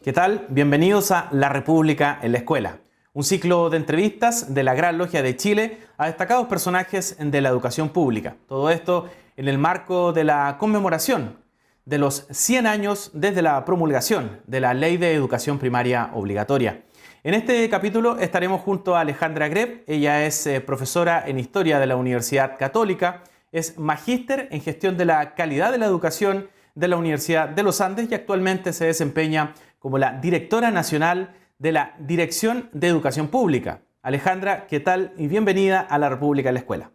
¿Qué tal? Bienvenidos a La República en la Escuela, un ciclo de entrevistas de la Gran Logia de Chile a destacados personajes de la educación pública. Todo esto en el marco de la conmemoración de los 100 años desde la promulgación de la Ley de Educación Primaria Obligatoria. En este capítulo estaremos junto a Alejandra Greb. Ella es profesora en Historia de la Universidad Católica, es magíster en Gestión de la Calidad de la Educación de la Universidad de los Andes y actualmente se desempeña como la directora nacional de la Dirección de Educación Pública. Alejandra, ¿qué tal? Y bienvenida a La República en la Escuela.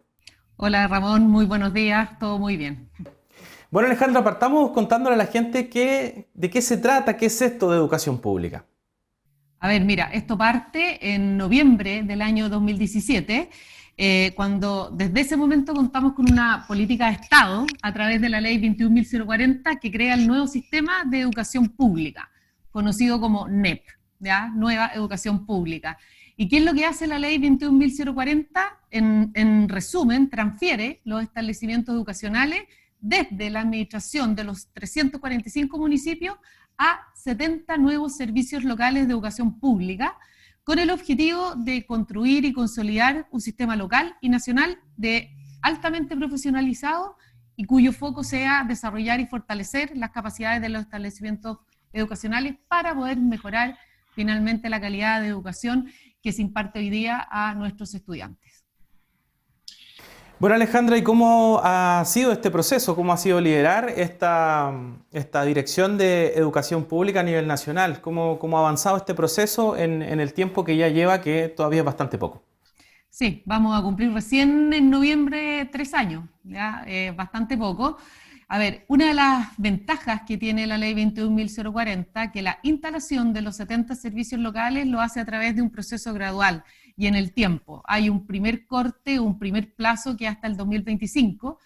Hola Ramón, muy buenos días, todo muy bien. Bueno, Alejandra, partamos contándole a la gente de qué se trata, qué es esto de educación pública. A ver, mira, esto parte en noviembre del año 2017, cuando desde ese momento contamos con una política de Estado a través de la ley 21.040 que crea el nuevo sistema de educación pública, conocido como NEP, ¿ya? Nueva Educación Pública. ¿Y qué es lo que hace la ley 21.040? En resumen, transfiere los establecimientos educacionales desde la administración de los 345 municipios a 70 nuevos servicios locales de educación pública, con el objetivo de construir y consolidar un sistema local y nacional altamente profesionalizado y cuyo foco sea desarrollar y fortalecer las capacidades de los establecimientos educacionales para poder mejorar finalmente la calidad de educación que se imparte hoy día a nuestros estudiantes. Bueno, Alejandra, ¿y cómo ha sido este proceso? ¿Cómo ha sido liderar esta Dirección de Educación Pública a nivel nacional? ¿Cómo ha avanzado este proceso en el tiempo que ya lleva, que todavía es bastante poco? Sí, vamos a cumplir recién en noviembre 3 años, ya bastante poco. A ver, una de las ventajas que tiene la ley 21.040, que la instalación de los 70 servicios locales lo hace a través de un proceso gradual y en el tiempo. Hay un primer corte, un primer plazo que es hasta el 2025,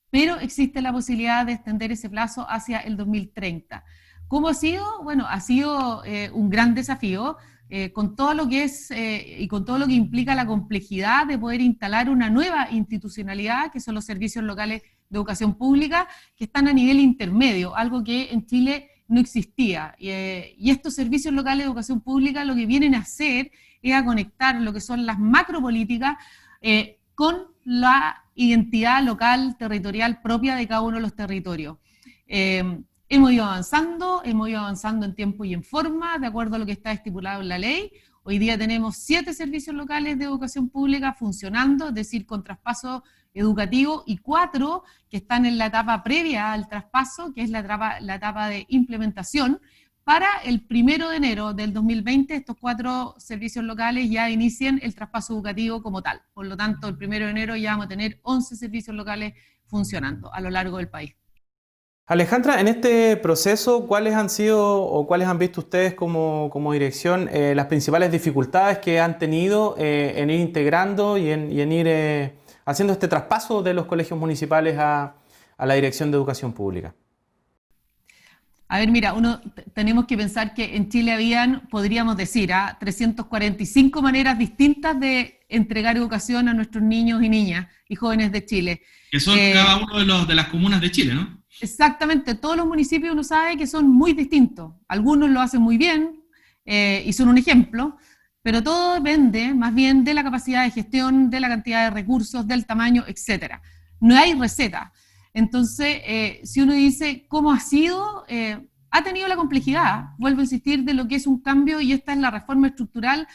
pero existe la posibilidad de extender ese plazo hacia el 2030. ¿Cómo ha sido? Bueno, ha sido un gran desafío, con todo lo que es y con todo lo que implica la complejidad de poder instalar una nueva institucionalidad, que son los servicios locales de educación pública, que están a nivel intermedio, algo que en Chile no existía. Y estos servicios locales de educación pública lo que vienen a hacer es a conectar lo que son las macropolíticas con la identidad local, territorial propia de cada uno de los territorios. Hemos ido avanzando en tiempo y en forma, de acuerdo a lo que está estipulado en la ley. Hoy día tenemos 7 servicios locales de educación pública funcionando, es decir, con traspaso educativo, y 4 que están en la etapa previa al traspaso, que es la etapa de implementación. Para el 1 de enero del 2020, estos 4 servicios locales ya inicien el traspaso educativo como tal. Por lo tanto, el 1 de enero ya vamos a tener 11 servicios locales funcionando a lo largo del país. Alejandra, en este proceso, ¿cuáles han sido o cuáles han visto ustedes como dirección las principales dificultades que han tenido en ir integrando y en ir haciendo este traspaso de los colegios municipales a la Dirección de Educación Pública? A ver, mira, tenemos que pensar que en Chile podríamos decir, 345 maneras distintas de entregar educación a nuestros niños y niñas y jóvenes de Chile. Que son cada uno de las comunas de Chile, ¿no? Exactamente, todos los municipios uno sabe que son muy distintos. Algunos lo hacen muy bien y son un ejemplo, pero todo depende más bien de la capacidad de gestión, de la cantidad de recursos, del tamaño, etc. No hay receta. Entonces, si uno dice cómo ha sido, ha tenido la complejidad, vuelvo a insistir, de lo que es un cambio, y esta es la reforma estructural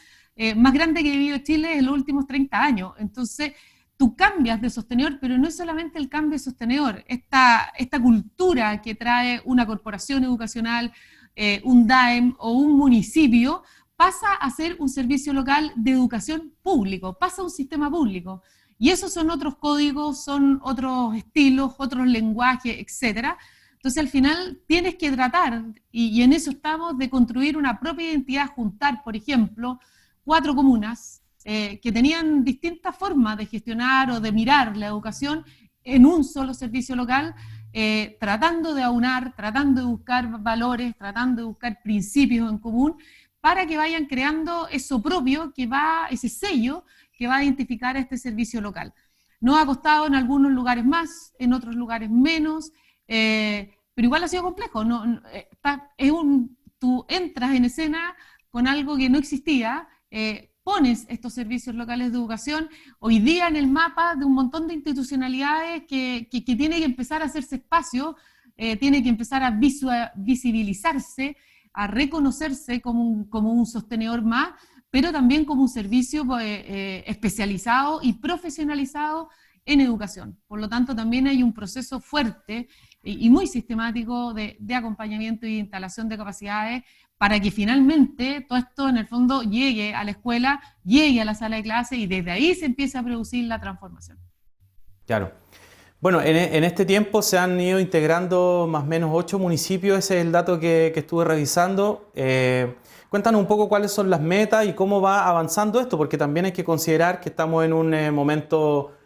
más grande que ha vivido Chile en los últimos 30 años. Entonces, tú cambias de sostenedor, pero no es solamente el cambio de sostenedor, esta cultura que trae una corporación educacional, un DAEM o un municipio, pasa a ser un servicio local de educación público, pasa a un sistema público. Y esos son otros códigos, son otros estilos, otros lenguajes, etc. Entonces, al final, tienes que tratar, y en eso estamos, de construir una propia identidad, juntar, por ejemplo, 4 comunas, que tenían distintas formas de gestionar o de mirar la educación en un solo servicio local, tratando de aunar, tratando de buscar valores, tratando de buscar principios en común, para que vayan creando eso propio, ese sello que va a identificar a este servicio local. Nos ha costado en algunos lugares más, en otros lugares menos, pero igual ha sido complejo. entras en escena con algo que no existía, pones estos servicios locales de educación hoy día en el mapa de un montón de institucionalidades que tiene que empezar a hacerse espacio, tiene que empezar a visibilizarse, a reconocerse como un sostenedor más, pero también como un servicio especializado y profesionalizado en educación. Por lo tanto, también hay un proceso fuerte y muy sistemático de acompañamiento y instalación de capacidades para que finalmente todo esto en el fondo llegue a la escuela, llegue a la sala de clase y desde ahí se empiece a producir la transformación. Claro. Bueno, en este tiempo se han ido integrando más o menos 8 municipios, ese es el dato que estuve revisando. Cuéntanos un poco cuáles son las metas y cómo va avanzando esto, porque también hay que considerar que estamos en un momento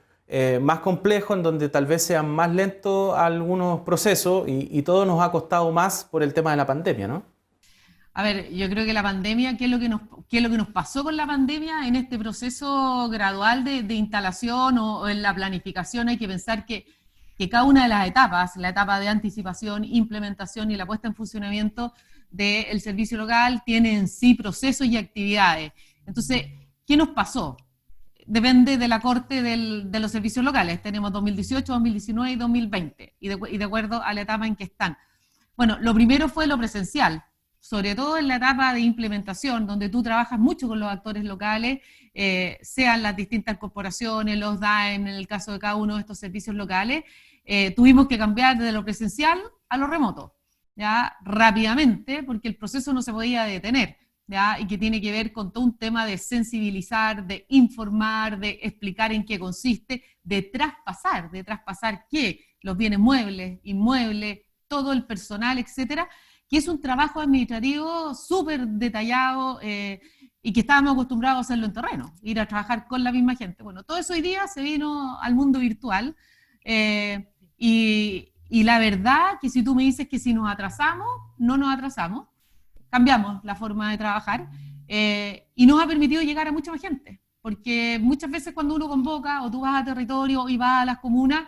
más complejo, en donde tal vez sean más lentos algunos procesos y todo nos ha costado más por el tema de la pandemia, ¿no? A ver, yo creo que la pandemia, ¿qué es lo que nos pasó con la pandemia en este proceso gradual de instalación o en la planificación? Hay que pensar que cada una de las etapas, la etapa de anticipación, implementación y la puesta en funcionamiento del servicio local, tiene en sí procesos y actividades. Entonces, ¿qué nos pasó? Depende de la corte de los servicios locales. Tenemos 2018, 2019 y 2020, y de acuerdo a la etapa en que están. Bueno, lo primero fue lo presencial, sobre todo en la etapa de implementación, donde tú trabajas mucho con los actores locales, sean las distintas corporaciones, los DAEM, en el caso de cada uno de estos servicios locales, tuvimos que cambiar de lo presencial a lo remoto, ¿ya? Rápidamente, porque el proceso no se podía detener, ¿ya? Y que tiene que ver con todo un tema de sensibilizar, de informar, de explicar en qué consiste, de traspasar qué, los bienes muebles, inmuebles, todo el personal, etcétera, que es un trabajo administrativo súper detallado y que estábamos acostumbrados a hacerlo en terreno, ir a trabajar con la misma gente. Bueno, todo eso hoy día se vino al mundo virtual y la verdad que si tú me dices que si nos atrasamos, no nos atrasamos, cambiamos la forma de trabajar y nos ha permitido llegar a mucha más gente, porque muchas veces cuando uno convoca o tú vas a territorio y vas a las comunas,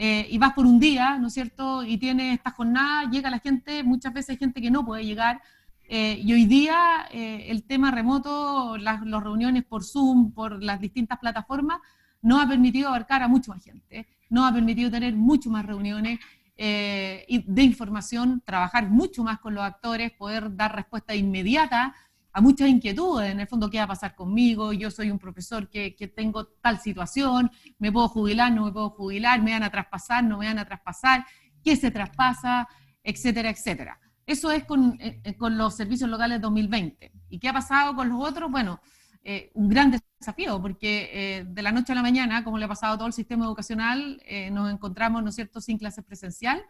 y vas por un día, ¿no es cierto?, y tienes esta jornada, llega la gente, muchas veces hay gente que no puede llegar, y hoy día el tema remoto, las reuniones por Zoom, por las distintas plataformas, nos ha permitido abarcar a mucha más gente, nos ha permitido tener mucho más reuniones de información, trabajar mucho más con los actores, poder dar respuesta inmediata a muchas inquietudes, en el fondo, ¿qué va a pasar conmigo? Yo soy un profesor que tengo tal situación, ¿me puedo jubilar? ¿No me puedo jubilar? ¿Me van a traspasar? ¿No me van a traspasar? ¿Qué se traspasa? Etcétera, etcétera. Eso es con los servicios locales 2020. ¿Y qué ha pasado con los otros? Bueno, un gran desafío, porque de la noche a la mañana, como le ha pasado a todo el sistema educacional, nos encontramos, ¿no es cierto?, sin clases presencial,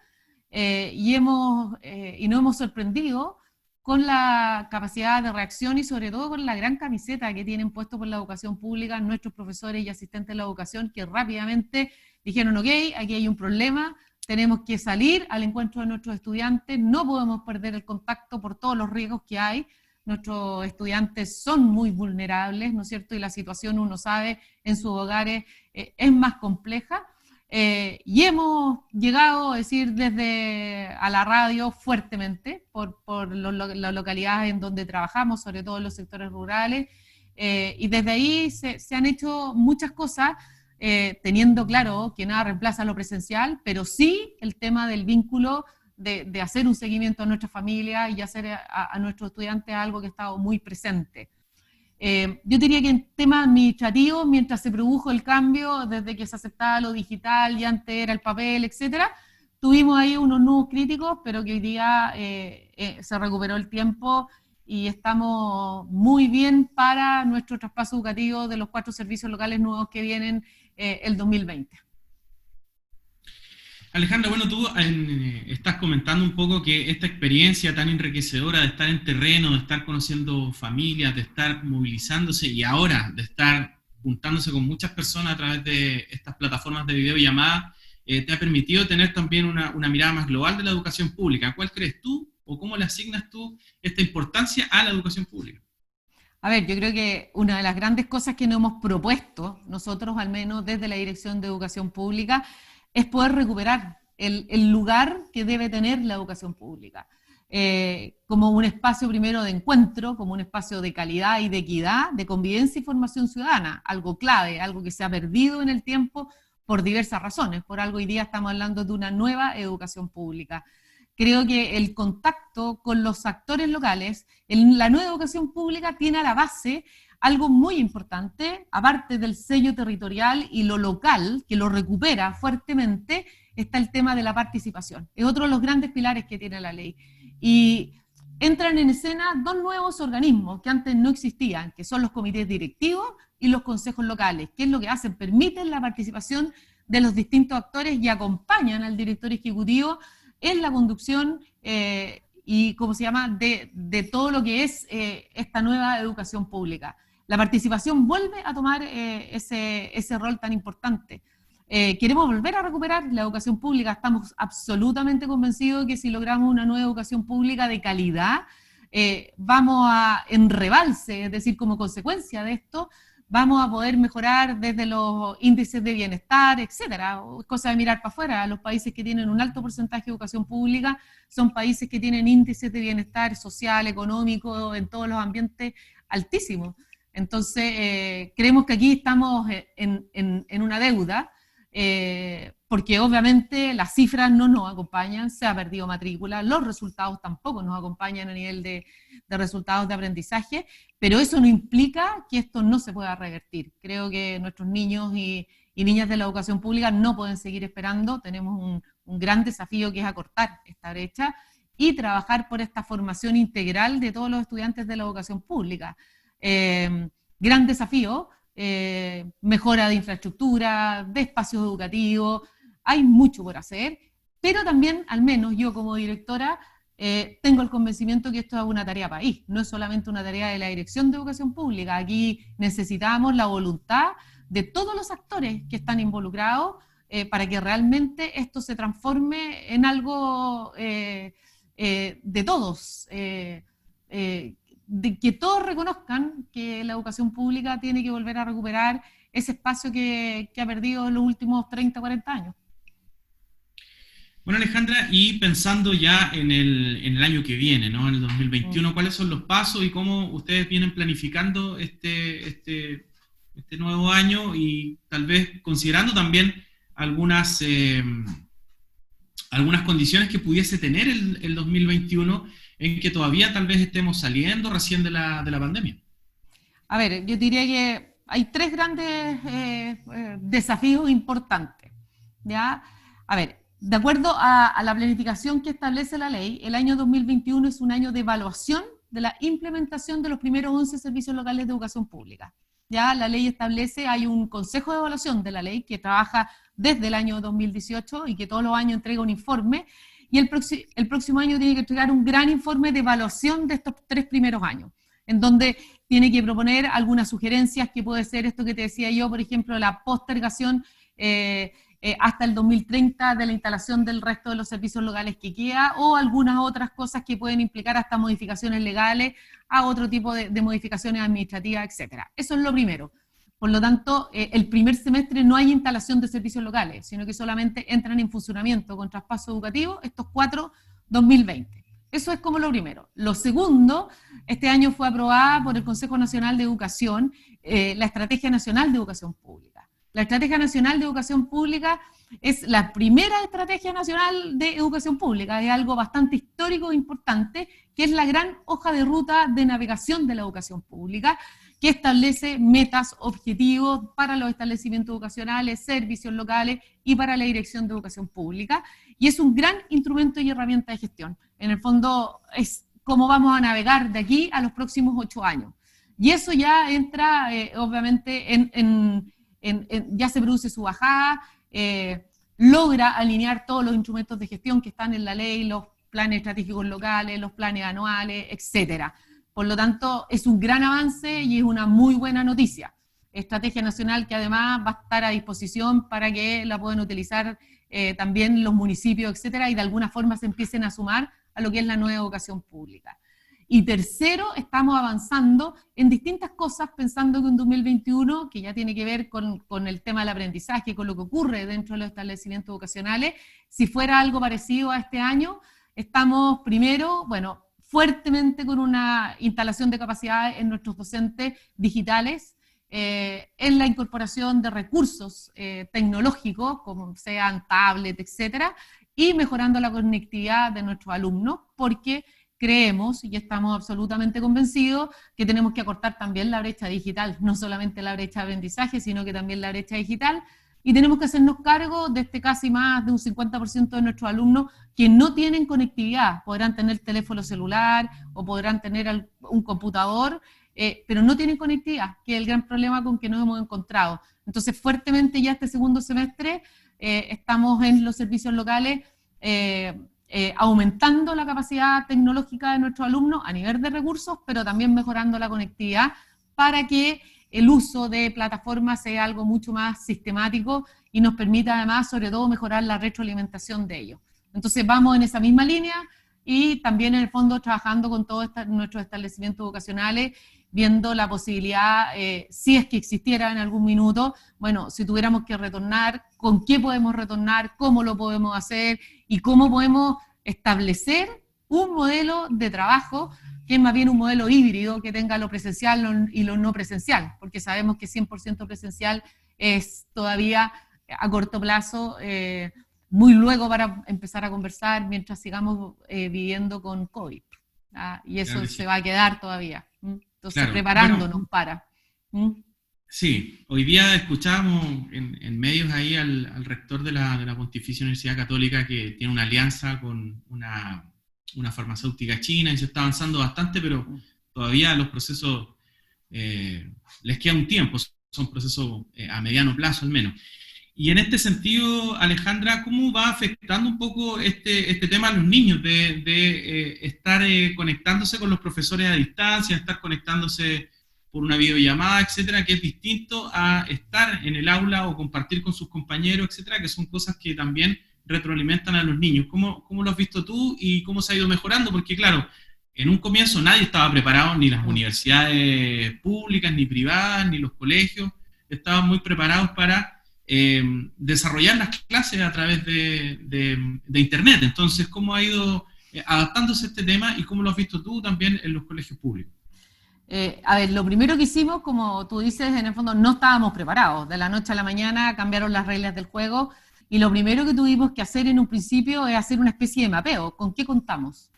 y nos hemos sorprendido con la capacidad de reacción y sobre todo con la gran camiseta que tienen puesto por la educación pública nuestros profesores y asistentes de la educación, que rápidamente dijeron, ok, aquí hay un problema, tenemos que salir al encuentro de nuestros estudiantes, no podemos perder el contacto por todos los riesgos que hay, nuestros estudiantes son muy vulnerables, ¿no es cierto?, y la situación, uno sabe, en sus hogares es más compleja. Y hemos llegado, a decir, desde a la radio fuertemente por las localidades en donde trabajamos, sobre todo en los sectores rurales, y desde ahí se han hecho muchas cosas, teniendo claro que nada reemplaza lo presencial, pero sí el tema del vínculo de hacer un seguimiento a nuestra familia y hacer a nuestros estudiantes algo que ha estado muy presente. Yo diría que en temas administrativos, mientras se produjo el cambio, desde que se aceptaba lo digital y antes era el papel, etcétera, tuvimos ahí unos nudos críticos, pero que hoy día se recuperó el tiempo y estamos muy bien para nuestro traspaso educativo de los 4 servicios locales nuevos que vienen el 2020. Alejandra, bueno, tú estás comentando un poco que esta experiencia tan enriquecedora de estar en terreno, de estar conociendo familias, de estar movilizándose y ahora de estar juntándose con muchas personas a través de estas plataformas de videollamada, te ha permitido tener también una mirada más global de la educación pública. ¿Cuál crees tú o cómo le asignas tú esta importancia a la educación pública? A ver, yo creo que una de las grandes cosas que nos hemos propuesto, nosotros al menos desde la Dirección de Educación Pública, es poder recuperar el lugar que debe tener la educación pública. como un espacio primero de encuentro, como un espacio de calidad y de equidad, de convivencia y formación ciudadana, algo clave, algo que se ha perdido en el tiempo por diversas razones. Por algo hoy día estamos hablando de una nueva educación pública. Creo que el contacto con los actores locales en la nueva educación pública tiene a la base algo muy importante, aparte del sello territorial y lo local, que lo recupera fuertemente, está el tema de la participación. Es otro de los grandes pilares que tiene la ley. Y entran en escena dos nuevos organismos que antes no existían, que son los comités directivos y los consejos locales. ¿Qué es lo que hacen? Permiten la participación de los distintos actores y acompañan al director ejecutivo en la conducción y, ¿cómo se llama?, de todo lo que es esta nueva educación pública. La participación vuelve a tomar ese rol tan importante. Queremos volver a recuperar la educación pública, estamos absolutamente convencidos que si logramos una nueva educación pública de calidad, vamos a, en rebalse, es decir, como consecuencia de esto, vamos a poder mejorar desde los índices de bienestar, etcétera. Es cosa de mirar para afuera. Los países que tienen un alto porcentaje de educación pública son países que tienen índices de bienestar social, económico, en todos los ambientes altísimos. Entonces, creemos que aquí estamos en una deuda, porque obviamente las cifras no nos acompañan, se ha perdido matrícula, los resultados tampoco nos acompañan a nivel de resultados de aprendizaje, pero eso no implica que esto no se pueda revertir. Creo que nuestros niños y niñas de la educación pública no pueden seguir esperando, tenemos un gran desafío que es acortar esta brecha y trabajar por esta formación integral de todos los estudiantes de la educación pública. Gran desafío, mejora de infraestructura, de espacios educativos, hay mucho por hacer, pero también, al menos yo como directora, tengo el convencimiento que esto es una tarea país, no es solamente una tarea de la Dirección de Educación Pública, aquí necesitamos la voluntad de todos los actores que están involucrados para que realmente esto se transforme en algo de todos, de que todos reconozcan que la educación pública tiene que volver a recuperar ese espacio que ha perdido en los últimos 30, 40 años. Bueno, Alejandra, y pensando ya en el año que viene, ¿no? En el 2021, ¿cuáles son los pasos y cómo ustedes vienen planificando este nuevo año y tal vez considerando también algunas condiciones que pudiese tener el 2021 en que todavía tal vez estemos saliendo recién de la pandemia? A ver, yo diría que hay tres grandes desafíos importantes, ¿ya? A ver, de acuerdo a la planificación que establece la ley, el año 2021 es un año de evaluación de la implementación de los primeros 11 servicios locales de educación pública. Ya la ley establece, hay un consejo de evaluación de la ley que trabaja desde el año 2018 y que todos los años entrega un informe, y el próximo año tiene que entregar un gran informe de evaluación de estos 3 primeros años, en donde tiene que proponer algunas sugerencias, que puede ser esto que te decía yo, por ejemplo, la postergación hasta el 2030 de la instalación del resto de los servicios locales que queda, o algunas otras cosas que pueden implicar hasta modificaciones legales, a otro tipo de modificaciones administrativas, etc. Eso es lo primero. Por lo tanto, el primer semestre no hay instalación de servicios locales, sino que solamente entran en funcionamiento con traspaso educativo estos 4 2020. Eso es como lo primero. Lo segundo, este año fue aprobada por el Consejo Nacional de Educación la Estrategia Nacional de Educación Pública. La Estrategia Nacional de Educación Pública es la primera estrategia nacional de educación pública, es algo bastante histórico e importante, que es la gran hoja de ruta de navegación de la educación pública, que establece metas, objetivos para los establecimientos educacionales, servicios locales y para la Dirección de Educación Pública, y es un gran instrumento y herramienta de gestión. En el fondo es cómo vamos a navegar de aquí a los próximos 8 años. Y eso ya entra, obviamente, ya se produce su bajada, logra alinear todos los instrumentos de gestión que están en la ley, los planes estratégicos locales, los planes anuales, etcétera. Por lo tanto, es un gran avance y es una muy buena noticia. Estrategia nacional que además va a estar a disposición para que la puedan utilizar también los municipios, etcétera, y de alguna forma se empiecen a sumar a lo que es la nueva educación pública. Y tercero, estamos avanzando en distintas cosas, pensando que en 2021, que ya tiene que ver con el tema del aprendizaje, con lo que ocurre dentro de los establecimientos educacionales, si fuera algo parecido a este año, estamos primero, bueno, fuertemente con una instalación de capacidades en nuestros docentes digitales, en la incorporación de recursos tecnológicos, como sean tablets, etcétera, y mejorando la conectividad de nuestros alumnos, porque creemos y estamos absolutamente convencidos que tenemos que acortar también la brecha digital, no solamente la brecha de aprendizaje, sino que también la brecha digital, y tenemos que hacernos cargo de casi más de un 50% de nuestros alumnos que no tienen conectividad. Podrán tener teléfono celular o podrán tener un computador, pero no tienen conectividad, que es el gran problema con que nos hemos encontrado. Entonces, fuertemente ya este segundo semestre estamos en los servicios locales aumentando la capacidad tecnológica de nuestros alumnos a nivel de recursos, pero también mejorando la conectividad para que el uso de plataformas sea algo mucho más sistemático y nos permita además, sobre todo, mejorar la retroalimentación de ellos. Entonces vamos en esa misma línea y también en el fondo trabajando con todos nuestros establecimientos educacionales, viendo la posibilidad, si es que existiera en algún minuto, bueno, si tuviéramos que retornar, con qué podemos retornar, cómo lo podemos hacer y cómo podemos establecer un modelo de trabajo que es más bien un modelo híbrido que tenga lo presencial y lo no presencial, porque sabemos que 100% presencial es todavía a corto plazo, muy luego para empezar a conversar mientras sigamos viviendo con COVID. Y eso se va a quedar todavía. Entonces, preparándonos para. Sí, hoy día escuchábamos en medios ahí al rector de la Pontificia Universidad Católica que tiene una alianza con una farmacéutica china y se está avanzando bastante, pero todavía los procesos les queda un tiempo, son procesos a mediano plazo al menos. Y en este sentido, Alejandra, ¿cómo va afectando un poco este tema a los niños de estar conectándose con los profesores a distancia, estar conectándose por una videollamada, etcétera, que es distinto a estar en el aula o compartir con sus compañeros, etcétera, que son cosas que también retroalimentan a los niños? ¿Cómo lo has visto tú y cómo se ha ido mejorando? Porque claro, en un comienzo nadie estaba preparado, ni las universidades públicas, ni privadas, ni los colegios, estaban muy preparados para desarrollar las clases a través de Internet. Entonces, ¿cómo ha ido adaptándose este tema y cómo lo has visto tú también en los colegios públicos? A ver, lo primero que hicimos, como tú dices, en el fondo no estábamos preparados. De la noche a la mañana cambiaron las reglas del juego y lo primero que tuvimos que hacer en un principio es hacer una especie de mapeo. ¿Con qué contamos?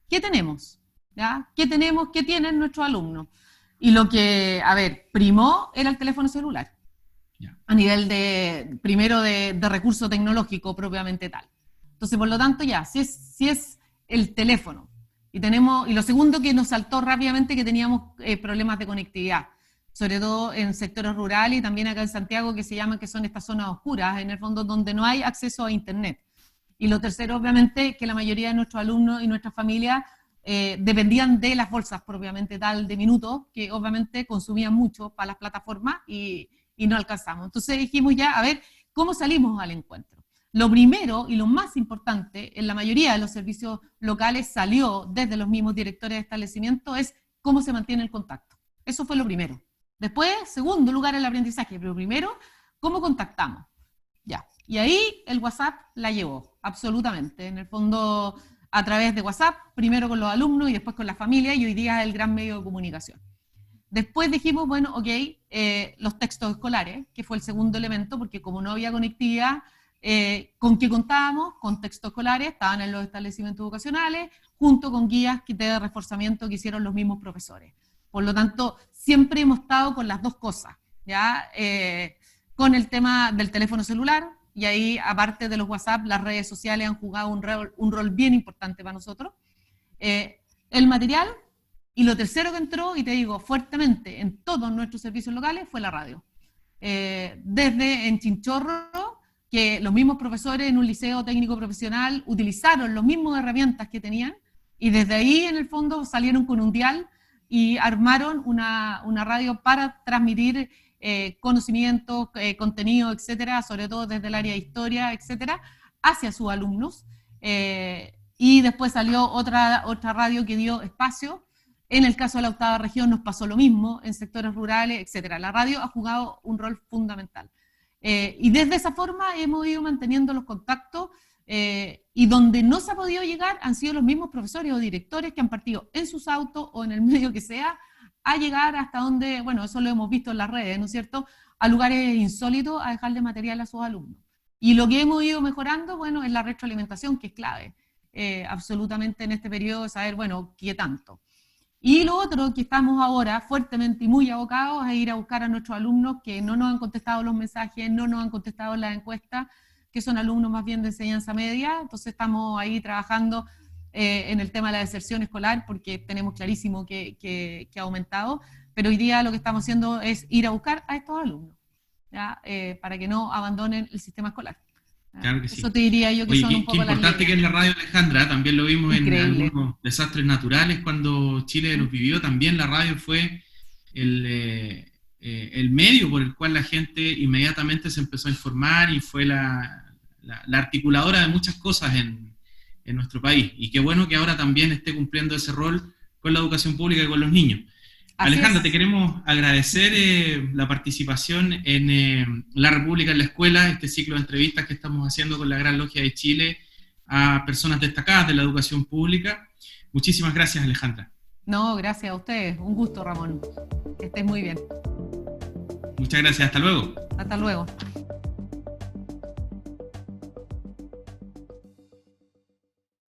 ¿Qué tenemos? ¿Ya? ¿Qué tenemos? ¿Qué tienen nuestros alumnos? Y lo que, a ver, primó era el teléfono celular. A nivel primero de recurso tecnológico propiamente tal. Entonces, por lo tanto, ya, si es el teléfono, y lo segundo que nos saltó rápidamente que teníamos problemas de conectividad, sobre todo en sectores rurales y también acá en Santiago, que son estas zonas oscuras, en el fondo donde no hay acceso a Internet. Y lo tercero, obviamente, que la mayoría de nuestros alumnos y nuestras familias dependían de las bolsas propiamente tal de minutos, que obviamente consumían mucho para las plataformas y no alcanzamos. Entonces dijimos ya, a ver, ¿cómo salimos al encuentro? Lo primero y lo más importante, en la mayoría de los servicios locales salió desde los mismos directores de establecimiento, es cómo se mantiene el contacto. Eso fue lo primero. Después, segundo lugar, el aprendizaje, pero primero, ¿cómo contactamos? Ya. Y ahí el WhatsApp la llevó, absolutamente. En el fondo, a través de WhatsApp, primero con los alumnos y después con la familia, y hoy día es el gran medio de comunicación. Después dijimos, bueno, ok, los textos escolares, que fue el segundo elemento, porque como no había conectividad, ¿con qué contábamos? Con textos escolares, estaban en los establecimientos educacionales, junto con guías de reforzamiento que hicieron los mismos profesores. Por lo tanto, siempre hemos estado con las dos cosas, ¿ya? Con el tema del teléfono celular, y ahí, aparte de los WhatsApp, las redes sociales han jugado un rol bien importante para nosotros. El material. Y lo tercero que entró, y te digo, fuertemente en todos nuestros servicios locales, fue la radio. Desde en Chinchorro, que los mismos profesores en un liceo técnico profesional utilizaron las mismas herramientas que tenían, y desde ahí, en el fondo, salieron con un dial y armaron una radio para transmitir conocimientos, contenido, etcétera, sobre todo desde el área de historia, etcétera, hacia sus alumnos. Y después salió otra radio que dio espacio. En el caso de la octava región nos pasó lo mismo, en sectores rurales, etcétera. La radio ha jugado un rol fundamental. Y desde esa forma hemos ido manteniendo los contactos y donde no se ha podido llegar han sido los mismos profesores o directores que han partido en sus autos o en el medio que sea a llegar hasta donde, bueno, eso lo hemos visto en las redes, ¿no es cierto?, a lugares insólitos a dejarle material a sus alumnos. Y lo que hemos ido mejorando, bueno, es la retroalimentación, que es clave, absolutamente en este periodo, saber, bueno, qué tanto. Y lo otro que estamos ahora fuertemente y muy abocados es ir a buscar a nuestros alumnos que no nos han contestado los mensajes, no nos han contestado las encuestas, que son alumnos más bien de enseñanza media. Entonces estamos ahí trabajando en el tema de la deserción escolar, porque tenemos clarísimo que ha aumentado, pero hoy día lo que estamos haciendo es ir a buscar a estos alumnos, ¿ya? Para que no abandonen el sistema escolar. Claro que sí. Eso te diría yo que Oye, son un poco qué importante que es la radio, Alejandra. También lo vimos Increíble. en algunos desastres naturales cuando Chile los vivió. También la radio fue el medio por el cual la gente inmediatamente se empezó a informar y fue la articuladora de muchas cosas en nuestro país. Y qué bueno que ahora también esté cumpliendo ese rol con la educación pública y con los niños. Así Alejandra, es. te queremos agradecer la participación en La República en la Escuela, este ciclo de entrevistas que estamos haciendo con la Gran Logia de Chile a personas destacadas de la educación pública. Muchísimas gracias, Alejandra. No, gracias a ustedes. Un gusto, Ramón. Que estés muy bien. Muchas gracias. Hasta luego. Hasta luego.